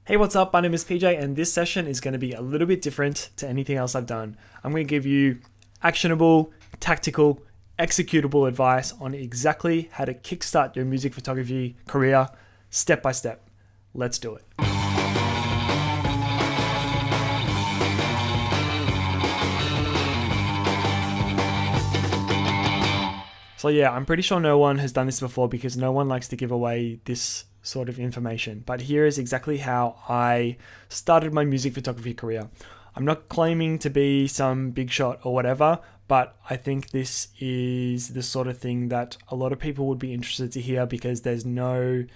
Hey, what's up? My name is PJ, and this session is going to be a little bit different to anything else I've done. I'm going to give you actionable, tactical, executable advice on exactly how to kickstart your music photography career step by step. Let's do it. So yeah, I'm pretty sure no one has done this before because no one likes to give away this sort of information. But here is exactly how I started my music photography career. I'm not claiming to be some big shot or whatever, but I think this is the sort of thing that a lot of people would be interested to hear because there's nowhere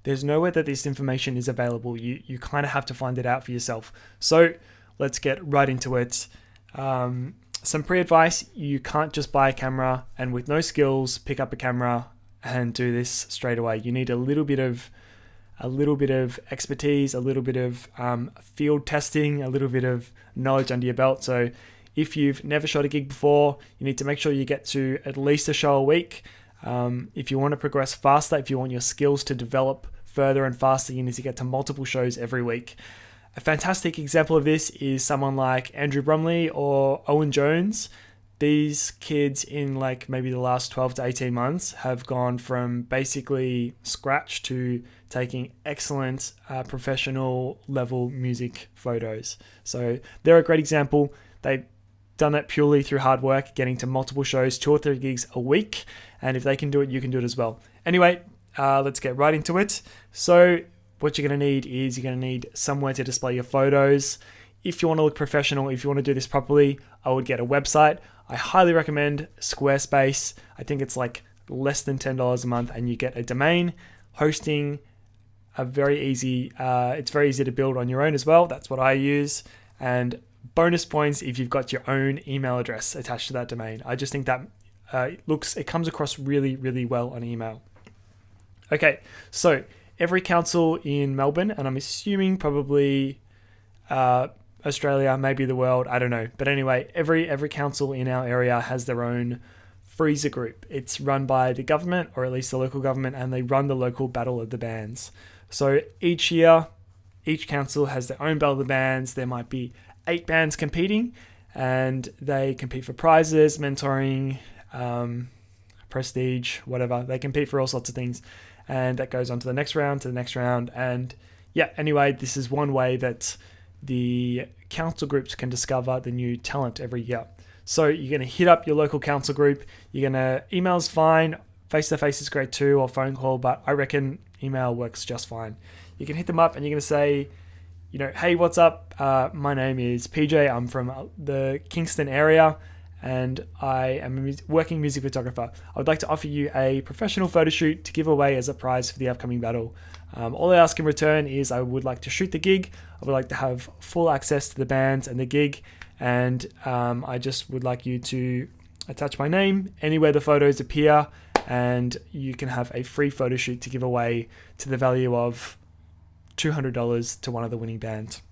that this information is available. You kind of have to find it out for yourself. So let's get right into it. Some pre-advice: you can't just buy a camera and with no skills pick up a camera and do this straight away. You need a little bit of expertise, a little bit of field testing, a little bit of knowledge under your belt. So if you've never shot a gig before, you need to make sure you get to at least a show a week. If you want to progress faster, if you want your skills to develop further and faster, you need to get to multiple shows every week. A fantastic example of this is someone like Andrew Brumley or Owen Jones. These kids in like maybe the last 12 to 18 months have gone from basically scratch to taking excellent professional level music photos. So they're a great example. They've done that purely through hard work, getting to multiple shows, 2 or 3 gigs a week. And if they can do it, you can do it as well. Anyway, let's get right into it. So what you're going to need is you're going to need somewhere to display your photos. If you want to look professional, if you want to do this properly, I would get a website. I highly recommend Squarespace. I think it's like less than $10 a month and you get a domain, hosting, it's very easy to build on your own as well. That's what I use. And bonus points if you've got your own email address attached to that domain. I just think that it comes across really, really well on email. Okay, so every council in Melbourne, and I'm assuming probably Australia, maybe the world, I don't know. But anyway, every council in our area has their own freezer group. It's run by the government, or at least the local government, and they run the local Battle of the Bands. So each year, each council has their own Battle of the Bands. There might be 8 bands competing, and they compete for prizes, mentoring, prestige, whatever. They compete for all sorts of things. And that goes on to the next round, And yeah, anyway, this is one way that the council groups can discover the new talent every year. So you're going to hit up your local council group. You're going to, email's fine. Face-to-face is great too, or phone call, but I reckon email works just fine. You can hit them up and you're going to say, hey, what's up? My name is PJ. I'm from the Kingston area, and I am a working music photographer. I would like to offer you a professional photo shoot to give away as a prize for the upcoming battle. All I ask in return is I would like to shoot the gig. I would like to have full access to the bands and the gig, and I just would like you to attach my name anywhere the photos appear, and you can have a free photo shoot to give away to the value of $200 to one of the winning bands.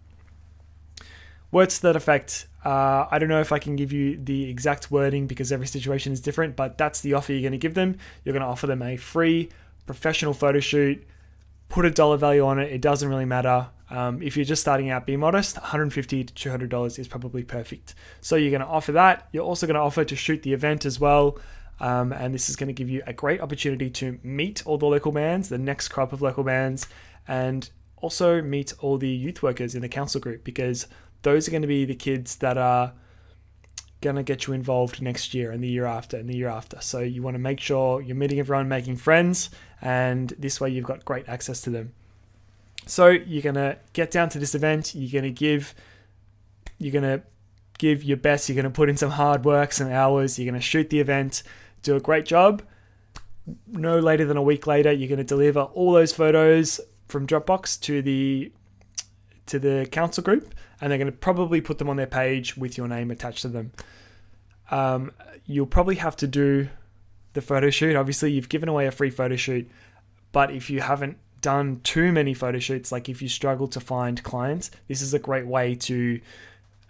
Words to that effect. I don't know if I can give you the exact wording because every situation is different, but that's the offer you're going to give them. You're going to offer them a free professional photo shoot. Put a dollar value on it. It doesn't really matter. If you're just starting out, be modest. $150 to $200 is probably perfect. So you're going to offer that. You're also going to offer to shoot the event as well. And this is going to give you a great opportunity to meet all the local bands, the next crop of local bands, and also meet all the youth workers in the council group, because those are going to be the kids that are going to get you involved next year and the year after and the year after. So you want to make sure you're meeting everyone, making friends, and this way you've got great access to them. So you're going to get down to this event. You're going to give your best. You're going to put in some hard work, some hours. You're going to shoot the event, do a great job. No later than a week later, you're going to deliver all those photos from Dropbox to the council group, and they're going to probably put them on their page with your name attached to them. You'll probably have to do the photo shoot. Obviously, you've given away a free photo shoot, but if you haven't done too many photo shoots, like if you struggle to find clients, this is a great way to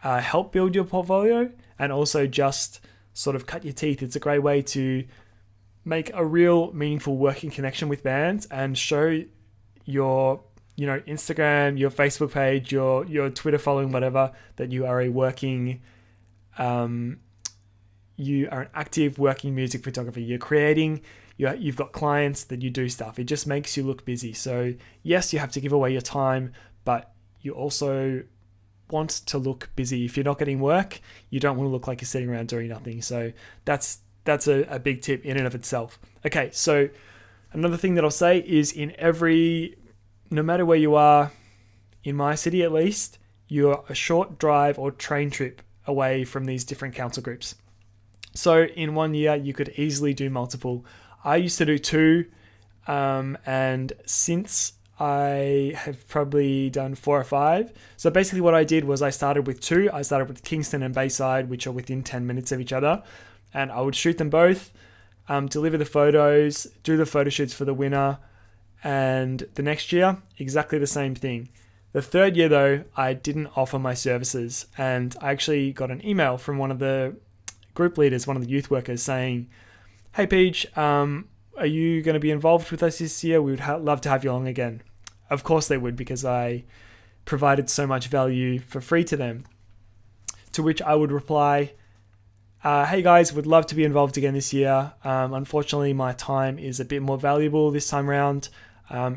help build your portfolio and also just sort of cut your teeth. It's a great way to make a real meaningful working connection with bands and show your Instagram, your Facebook page, your Twitter following, whatever, that you are a working, you are an active working music photographer. You're creating, you've got clients, that you do stuff. It just makes you look busy. So yes, you have to give away your time, but you also want to look busy. If you're not getting work, you don't want to look like you're sitting around doing nothing. So that's a big tip in and of itself. Okay, so another thing that I'll say is no matter where you are, in my city at least, you're a short drive or train trip away from these different council groups. So in 1 year, you could easily do multiple. I used to do 2, and since I have probably done 4 or 5. So basically what I did was I started with 2. I started with Kingston and Bayside, which are within 10 minutes of each other. And I would shoot them both, deliver the photos, do the photo shoots for the winner. And the next year, exactly the same thing. The third year though, I didn't offer my services. And I actually got an email from one of the group leaders, one of the youth workers, saying, "Hey Peach, are you going to be involved with us this year? We would love to have you along again." Of course they would, because I provided so much value for free to them. To which I would reply, "Hey guys, would love to be involved again this year. Unfortunately, my time is a bit more valuable this time around.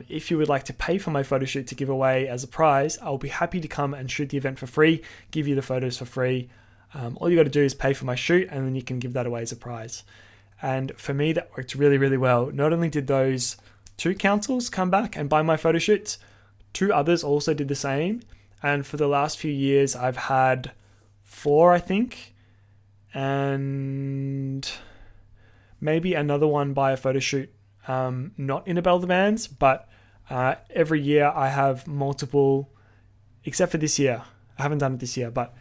If you would like to pay for my photo shoot to give away as a prize, I'll be happy to come and shoot the event for free, give you the photos for free. All you got to do is pay for my shoot, and then you can give that away as a prize." And for me, that worked really, really well. Not only did those 2 councils come back and buy my photo shoots, 2 others also did the same. And for the last few years, I've had 4, I think, and maybe another one buy a photo shoot, not in a Bell the Bands, but every year I have multiple, except for this year. I haven't done it this year, but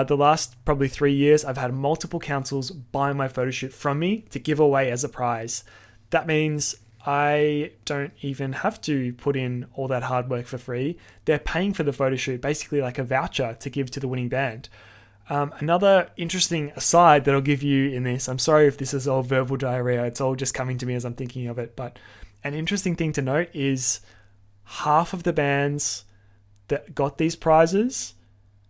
the last probably 3 years, I've had multiple councils buy my photo shoot from me to give away as a prize. That means I don't even have to put in all that hard work for free. They're paying for the photo shoot, basically like a voucher to give to the winning band. Another interesting aside that I'll give you in this, I'm sorry if this is all verbal diarrhea, it's all just coming to me as I'm thinking of it, but an interesting thing to note is half of the bands that got these prizes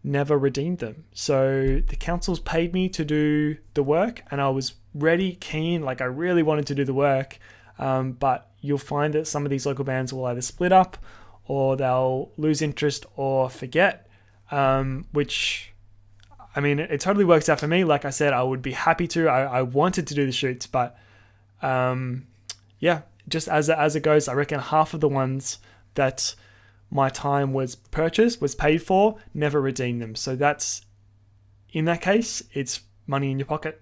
never redeemed them. So the councils paid me to do the work, and I was ready, keen, like I really wanted to do the work. But you'll find that some of these local bands will either split up, or they'll lose interest or forget, which, I mean, it totally works out for me. Like I said, I would be happy to. I wanted to do the shoots, but just as it goes, I reckon half of the ones that my time was paid for, never redeemed them. So in that case, it's money in your pocket.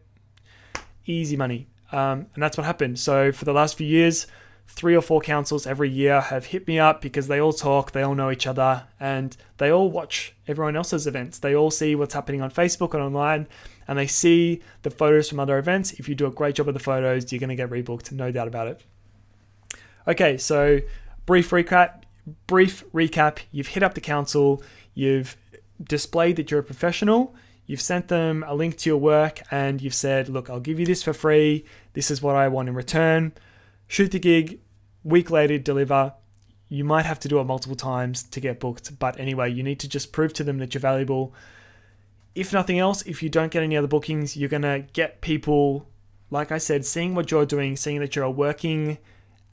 Easy money. And that's what happened. So for the last few years, 3 or 4 councils every year have hit me up, because they all talk, they all know each other, and they all watch everyone else's events. They all see what's happening on Facebook and online, and they see the photos from other events. If you do a great job of the photos, you're going to get rebooked, no doubt about it. Okay, so brief recap. You've hit up the council, you've displayed that you're a professional, you've sent them a link to your work, and you've said, "Look, I'll give you this for free. This is what I want in return." Shoot the gig, week later deliver. You might have to do it multiple times to get booked, but anyway, you need to just prove to them that you're valuable. If nothing else, if you don't get any other bookings, you're going to get people, like I said, seeing what you're doing, seeing that you're a working,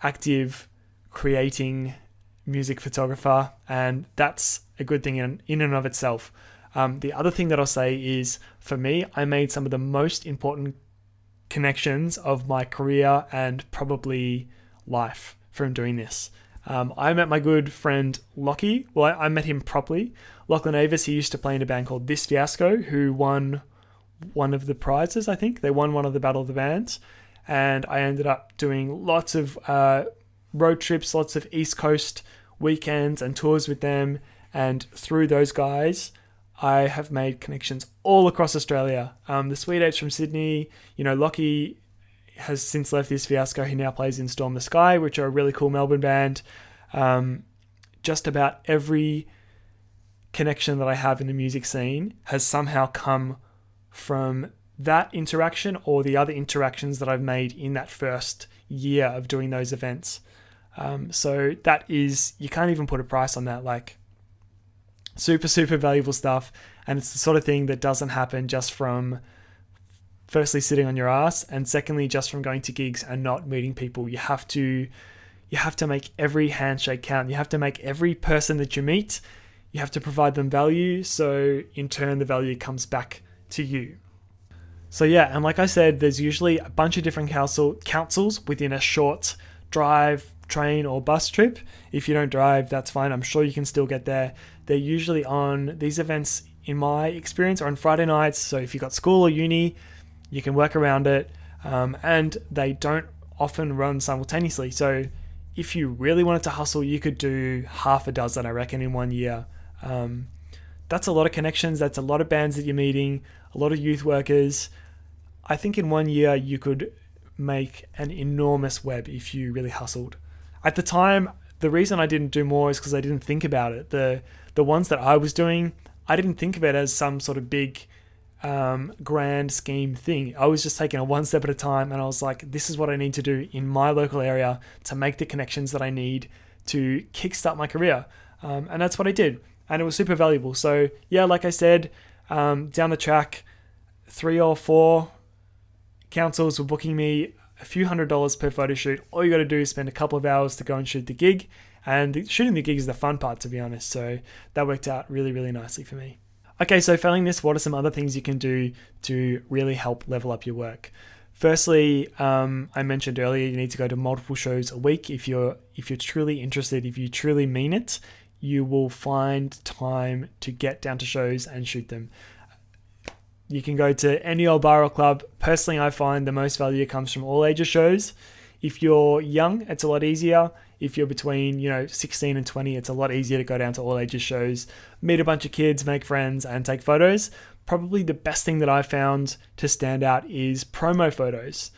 active, creating music photographer, and that's a good thing in and of itself. The other thing that I'll say is, for me, I made some of the most important connections of my career and probably life from doing this. I met my good friend Lockie. Well, I met him properly. Lachlan Avis, he used to play in a band called This Fiasco, who won one of the prizes, I think. They won one of the Battle of the Bands. And I ended up doing lots of road trips, lots of East Coast weekends and tours with them. And through those guys, I have made connections all across Australia. The Sweet Apes from Sydney, Lockie has since left This Fiasco. He now plays in Storm the Sky, which are a really cool Melbourne band. Just about every connection that I have in the music scene has somehow come from that interaction or the other interactions that I've made in that first year of doing those events. So that is, you can't even put a price on that. Like, super, super valuable stuff. And it's the sort of thing that doesn't happen just from firstly sitting on your ass, and secondly just from going to gigs and not meeting people. You have to make every handshake count. You have to make every person that you meet, you have to provide them value, so in turn the value comes back to you. So yeah, and like I said, there's usually a bunch of different councils within a short drive, train or bus trip. If you don't drive, that's fine. I'm sure you can still get there. They're usually on, these events in my experience, are on Friday nights. So if you've got school or uni, you can work around it. And they don't often run simultaneously. So if you really wanted to hustle, you could do half a dozen, I reckon, in 1 year. That's a lot of connections. That's a lot of bands that you're meeting, a lot of youth workers. I think in 1 year you could make an enormous web if you really hustled. At the time, the reason I didn't do more is because I didn't think about it. The ones that I was doing, I didn't think of it as some sort of big grand scheme thing. I was just taking it one step at a time, and I was like, this is what I need to do in my local area to make the connections that I need to kickstart my career. And that's what I did. And it was super valuable. So yeah, like I said, down the track, 3 or 4 councils were booking me a few $100s per photo shoot. All you got to do is spend a couple of hours to go and shoot the gig. And shooting the gig is the fun part, to be honest. So that worked out really, really nicely for me. Okay, so failing this, what are some other things you can do to really help level up your work? Firstly, I mentioned earlier, you need to go to multiple shows a week. If you're truly interested, if you truly mean it, you will find time to get down to shows and shoot them. You can go to any old bar or club. Personally, I find the most value comes from all ages shows. If you're young, it's a lot easier. If you're between 16 and 20, it's a lot easier to go down to all ages shows, meet a bunch of kids, make friends, and take photos. Probably the best thing that I found to stand out is promo photos.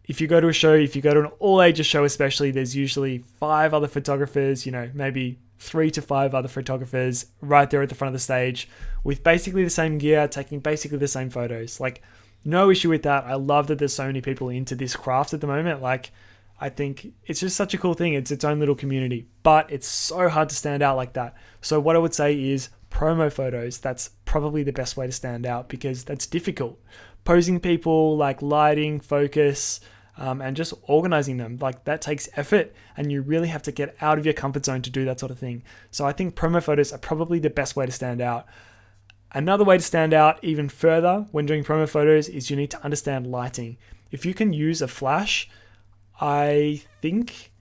If you go to a show, if you go to an all ages show especially, there's usually 5 other photographers, maybe 3 to 5 other photographers right there at the front of the stage with basically the same gear, taking basically the same photos. Like, no issue with that. I love that there's so many people into this craft at the moment. Like, I think it's just such a cool thing. It's its own little community, but it's so hard to stand out like that. So what I would say is promo photos. That's probably the best way to stand out because that's difficult. Posing people, like lighting, focus, and just organizing them, like that takes effort, and you really have to get out of your comfort zone to do that sort of thing. So I think promo photos are probably the best way to stand out. Another way to stand out even further when doing promo photos is you need to understand lighting. If you can use a flash, I think,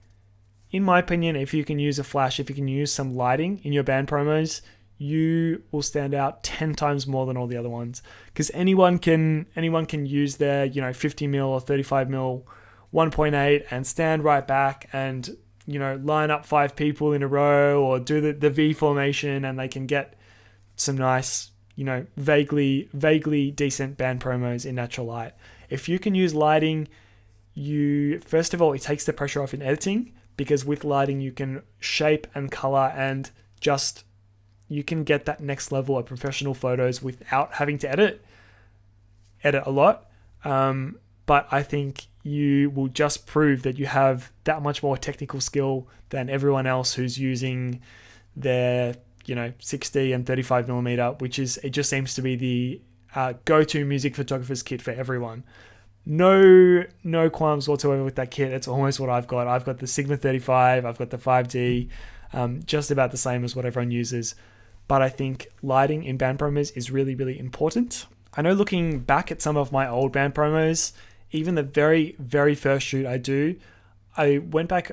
in my opinion, if you can use a flash, if you can use some lighting in your band promos, you will stand out 10 times more than all the other ones. Because anyone can use their 50mm or 35mm 1.8 and stand right back and line up 5 people in a row or do the V formation, and they can get some nice vaguely decent band promos in natural light. If you can use lighting, first of all, it takes the pressure off in editing, because with lighting you can shape and color and just you can get that next level of professional photos without having to edit a lot. But I think you will just prove that you have that much more technical skill than everyone else who's using their 60 and 35mm, it just seems to be the go-to music photographer's kit for everyone. No qualms whatsoever with that kit. It's almost what I've got. I've got the Sigma 35, I've got the 5D, just about the same as what everyone uses. But I think lighting in band promos is really, really important. I know looking back at some of my old band promos, even the very, very first shoot I went back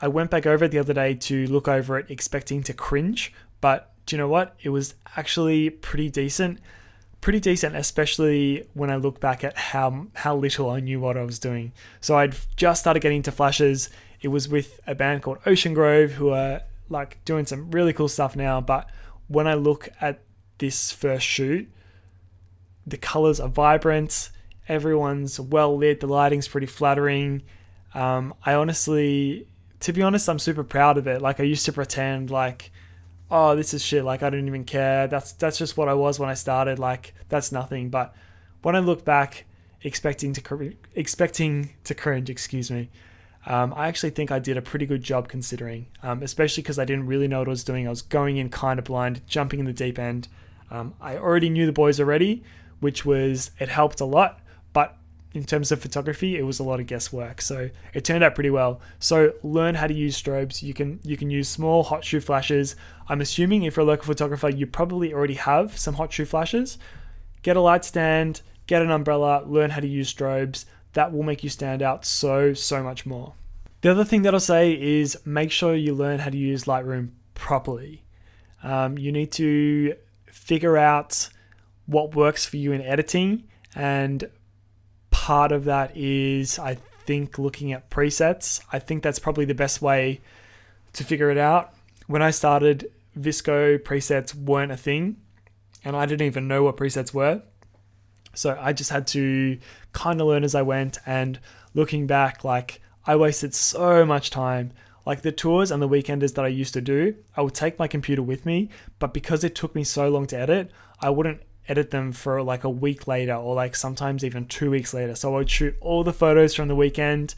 over it the other day to look over it expecting to cringe. But do you know what? It was actually pretty decent, especially when I look back at how little I knew what I was doing. So I'd just started getting into flashes. It was with a band called Ocean Grove, who are like doing some really cool stuff now. But when I look at this first shoot, the colors are vibrant. Everyone's well lit. The lighting's pretty flattering. To be honest, I'm super proud of it. Like, I used to pretend like, oh, this is shit. Like, I don't even care. That's just what I was when I started. Like, that's nothing. But when I look back, expecting to cringe, I actually think I did a pretty good job considering, especially because I didn't really know what I was doing. I was going in kind of blind, jumping in the deep end. I already knew the boys already, it helped a lot, but in terms of photography, it was a lot of guesswork. So it turned out pretty well. So learn how to use strobes. You can use small hot shoe flashes. I'm assuming if you're a local photographer, you probably already have some hot shoe flashes. Get a light stand, get an umbrella, learn how to use strobes. That will make you stand out so much more. The other thing that I'll say is make sure you learn how to use Lightroom properly. You need to figure out what works for you in editing, and part of that is, I think, looking at presets. I think that's probably the best way to figure it out. When I started, Visco presets weren't a thing, and I didn't even know what presets were. So I just had to kind of learn as I went, and looking back, like, I wasted so much time. Like the tours and the weekenders that I used to do, I would take my computer with me, but because it took me so long to edit, I wouldn't edit them for like a week later, or like sometimes even 2 weeks later. So I would shoot all the photos from the weekend,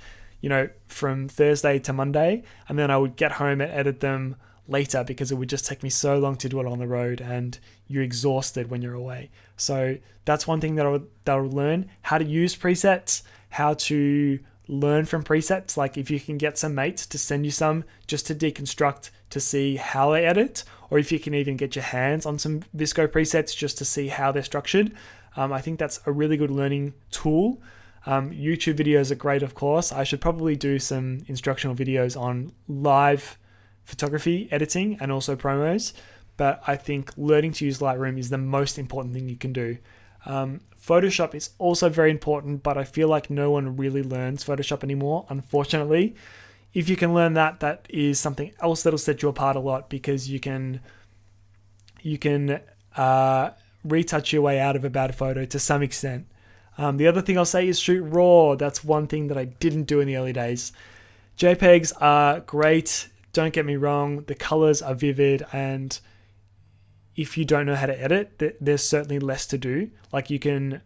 from Thursday to Monday, and then I would get home and edit them later because it would just take me so long to do it on the road, and you're exhausted when you're away. So that's one thing that I would learn: how to use presets, how to learn from presets. Like if you can get some mates to send you some just to deconstruct, to see how they edit, or if you can even get your hands on some Visco presets just to see how they're structured. I think that's a really good learning tool. YouTube videos are great, of course. I should probably do some instructional videos on live photography editing and also promos, but I think learning to use Lightroom is the most important thing you can do. Photoshop is also very important, but I feel like no one really learns Photoshop anymore, unfortunately. If you can learn that, that is something else that'll set you apart a lot, because you can retouch your way out of a bad photo to some extent. The other thing I'll say is shoot RAW. That's one thing that I didn't do in the early days. JPEGs are great, don't get me wrong. The colors are vivid, and if you don't know how to edit, there's certainly less to do. Like you can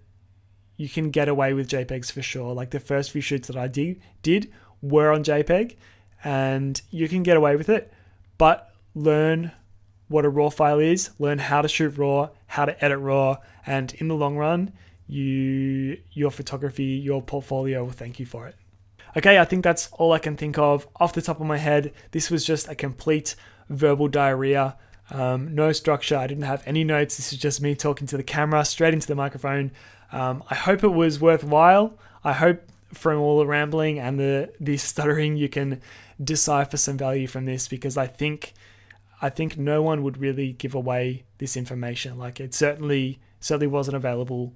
get away with JPEGs for sure. Like the first few shoots that I did were on JPEG, and you can get away with it, but learn what a RAW file is, learn how to shoot RAW, how to edit RAW, and in the long run, your photography, your portfolio will thank you for it. Okay, I think that's all I can think of off the top of my head. This was just a complete verbal diarrhea. No structure. I didn't have any notes. This is just me talking to the camera, straight into the microphone. I hope it was worthwhile. I hope from all the rambling and the stuttering, you can decipher some value from this, because I think no one would really give away this information. Like it certainly wasn't available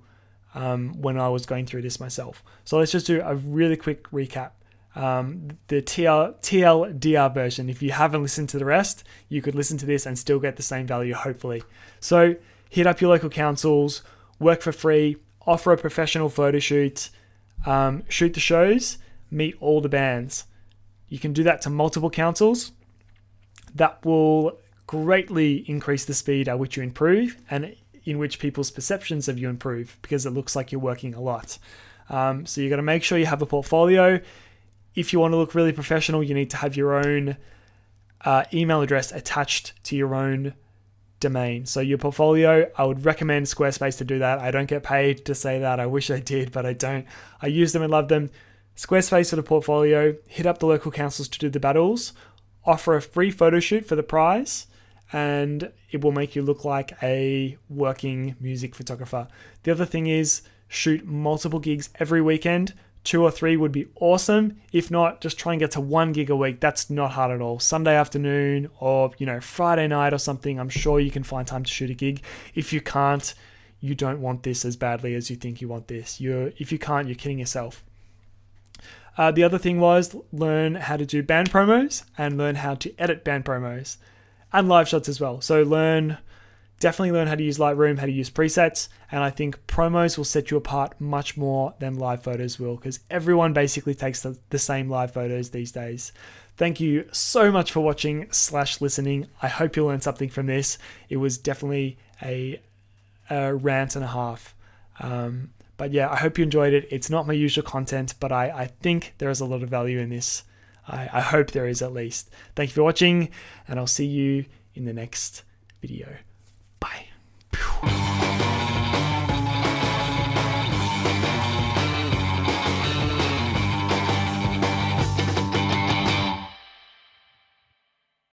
when I was going through this myself. So let's just do a really quick recap. The TLDR version. If you haven't listened to the rest, you could listen to this and still get the same value, hopefully. So hit up your local councils, work for free, offer a professional photo shoot, shoot the shows, meet all the bands. You can do that to multiple councils. That will greatly increase the speed at which you improve, and in which people's perceptions of you improve, because it looks like you're working a lot. So you got to make sure you have a portfolio. If you want to look really professional, you need to have your own email address attached to your own domain. So your portfolio, I would recommend Squarespace to do that. I don't get paid to say that. I wish I did, but I don't. I use them and love them. Squarespace for the portfolio. Hit up the local councils to do the battles. Offer a free photo shoot for the prize, and it will make you look like a working music photographer. The other thing is shoot multiple gigs every weekend. 2 or 3 would be awesome. If not, just try and get to 1 gig a week. That's not hard at all. Sunday afternoon or, Friday night or something. I'm sure you can find time to shoot a gig. If you can't, you don't want this as badly as you think you want this. If you can't, you're kidding yourself. The other thing was learn how to do band promos and learn how to edit band promos and live shots as well. So definitely learn how to use Lightroom, how to use presets, and I think promos will set you apart much more than live photos will, because everyone basically takes the same live photos these days. Thank you so much for watching / listening. I hope you learned something from this. It was definitely a rant and a half. But yeah, I hope you enjoyed it. It's not my usual content, but I think there is a lot of value in this. I hope there is at least. Thank you for watching, and I'll see you in the next video. Bye.